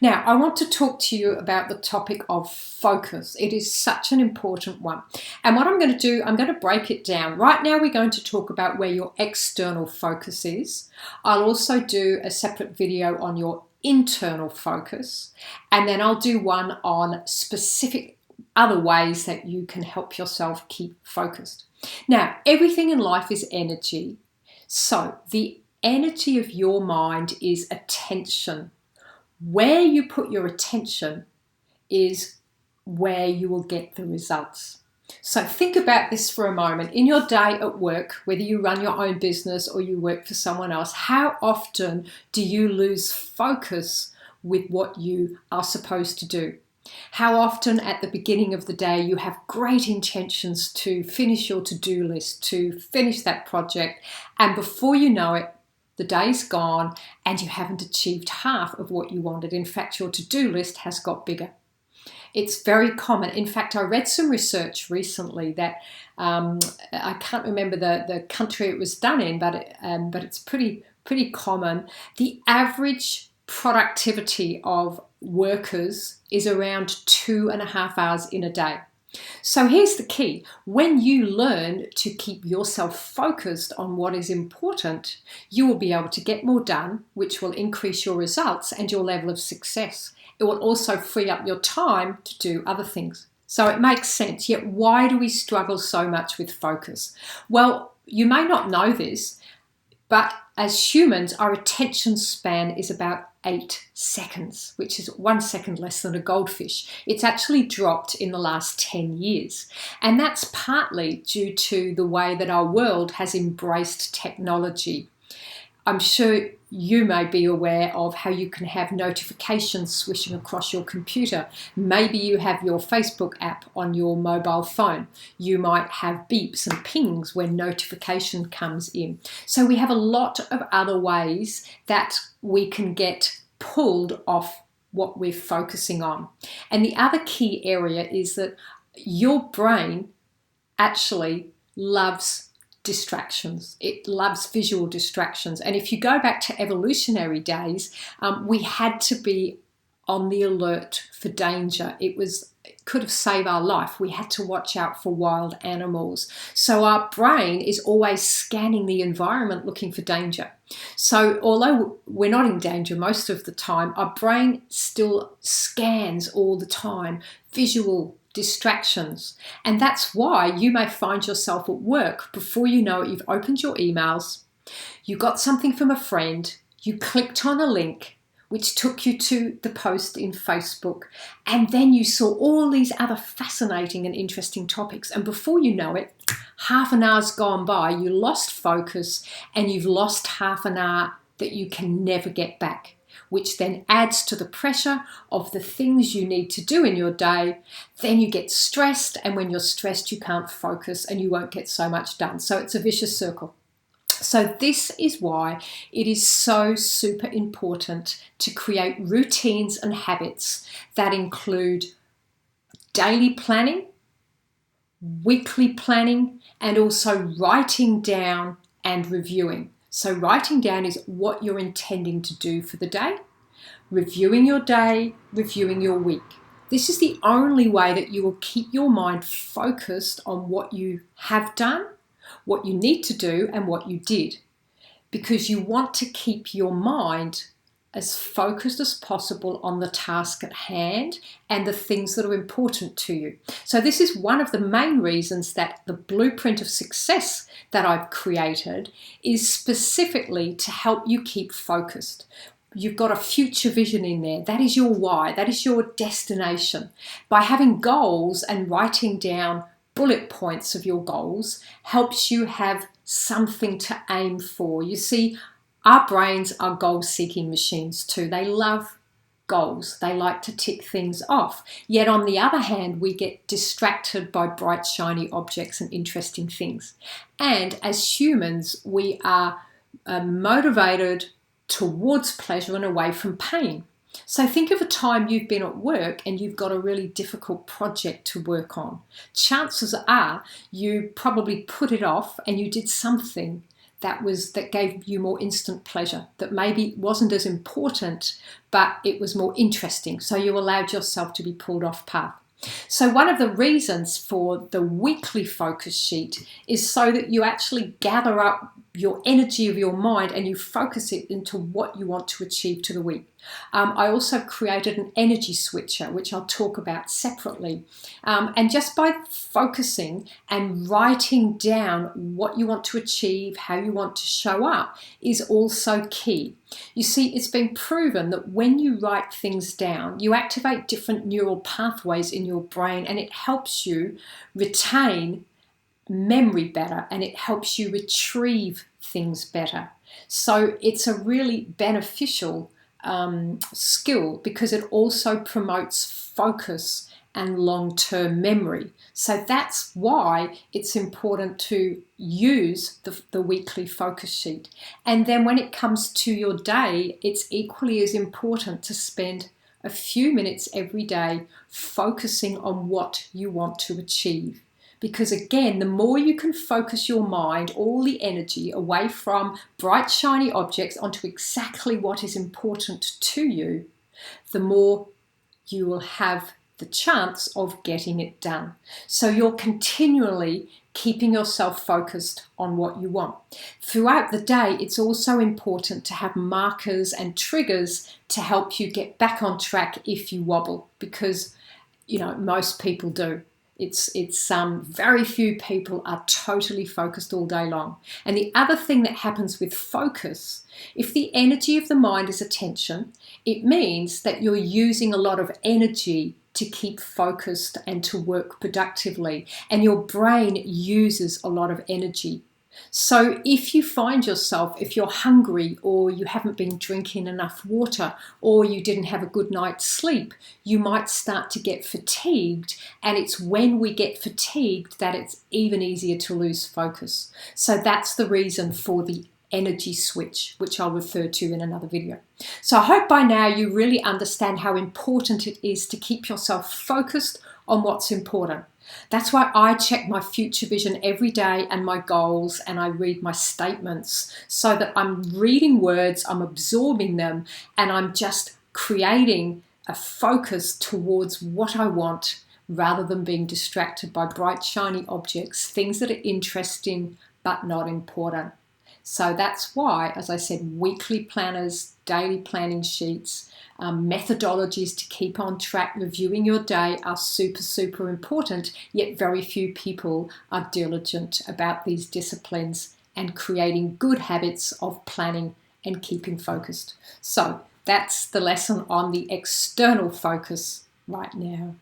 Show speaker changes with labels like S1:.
S1: Now, I want to talk to you about the topic of focus. It is such an important one. And what I'm going to do, I'm going to break it down. Right now, we're going to talk about where your external focus is. I'll also do a separate video on your internal focus. And then I'll do one on specific other ways that you can help yourself keep focused. Now, everything in life is energy. So the energy of your mind is attention. Where you put your attention is where you will get the results. So think about this for a moment. In your day at work, whether you run your own business or you work for someone else, how often do you lose focus with what you are supposed to do? How often at the beginning of the day you have great intentions to finish your to-do list, to finish that project, and before you know it, the day's gone and you haven't achieved half of what you wanted. In fact, your to-do list has got bigger. It's very common. In fact, I read some research recently that I can't remember the country it was done in, but it's pretty common. The average productivity of workers is around 2.5 hours in a day. So here's the key. When you learn to keep yourself focused on what is important, you will be able to get more done, which will increase your results and your level of success. It will also free up your time to do other things. So it makes sense. Yet why do we struggle so much with focus? Well, you may not know this, but as humans, our attention span is about 8 seconds, which is 1 second less than a goldfish. It's actually dropped in the last 10 years. And that's partly due to the way that our world has embraced technology. I'm sure you may be aware of how you can have notifications swishing across your computer. Maybe you have your Facebook app on your mobile phone. You might have beeps and pings when notification comes in. So we have a lot of other ways that we can get pulled off what we're focusing on. And the other key area is that your brain actually loves distractions. It loves visual distractions. And if you go back to evolutionary days, we had to be on the alert for danger. It could have saved our life. We had to watch out for wild animals. So our brain is always scanning the environment looking for danger. So although we're not in danger most of the time, our brain still scans all the time visual distractions. And that's why you may find yourself at work. Before you know it, you've opened your emails, you got something from a friend, you clicked on a link which took you to the post in Facebook, and then you saw all these other fascinating and interesting topics. And before you know it, half an hour's gone by, you lost focus, and you've lost half an hour that you can never get back, which then adds to the pressure of the things you need to do in your day. Then you get stressed, and when you're stressed, you can't focus and you won't get so much done. So it's a vicious circle. So this is why it is so super important to create routines and habits that include daily planning, weekly planning, and also writing down and reviewing. So writing down is what you're intending to do for the day, reviewing your day, reviewing your week. This is the only way that you will keep your mind focused on what you have done, what you need to do, and what you did, because you want to keep your mind as focused as possible on the task at hand and the things that are important to you. So this is one of the main reasons that the blueprint of success that I've created is specifically to help you keep focused. You've got a future vision in there. That is your why. That is your destination. By having goals and writing down bullet points of your goals helps you have something to aim for. You see, our brains are goal-seeking machines too. They love goals. They like to tick things off. Yet on the other hand, we get distracted by bright, shiny objects and interesting things. And as humans, we are motivated towards pleasure and away from pain. So think of a time you've been at work and you've got a really difficult project to work on. Chances are you probably put it off and you did something that gave you more instant pleasure, that maybe wasn't as important, but it was more interesting. So you allowed yourself to be pulled off path. So one of the reasons for the weekly focus sheet is so that you actually gather up your energy of your mind and you focus it into what you want to achieve to the week. I also created an energy switcher, which I'll talk about separately. And just by focusing and writing down what you want to achieve, how you want to show up, is also key. You see, it's been proven that when you write things down, you activate different neural pathways in your brain, and it helps you retain memory better, and it helps you retrieve things better. So it's a really beneficial skill because it also promotes focus and long-term memory. So that's why it's important to use the weekly focus sheet. And then when it comes to your day, it's equally as important to spend a few minutes every day focusing on what you want to achieve. Because again, the more you can focus your mind, all the energy away from bright, shiny objects onto exactly what is important to you, the more you will have the chance of getting it done. So you're continually keeping yourself focused on what you want. Throughout the day, it's also important to have markers and triggers to help you get back on track if you wobble, because most people do. It's very few people are totally focused all day long. And the other thing that happens with focus, if the energy of the mind is attention, it means that you're using a lot of energy to keep focused and to work productively. And your brain uses a lot of energy. So if you find yourself, if you're hungry or you haven't been drinking enough water or you didn't have a good night's sleep, you might start to get fatigued. And it's when we get fatigued that it's even easier to lose focus. So that's the reason for the energy switch, which I'll refer to in another video. So I hope by now you really understand how important it is to keep yourself focused on what's important. That's why I check my future vision every day and my goals, and I read my statements so that I'm reading words, I'm absorbing them, and I'm just creating a focus towards what I want rather than being distracted by bright, shiny objects, things that are interesting but not important. So that's why, as I said, weekly planners, daily planning sheets, methodologies to keep on track, reviewing your day are super, super important, yet very few people are diligent about these disciplines and creating good habits of planning and keeping focused. So that's the lesson on the external focus right now.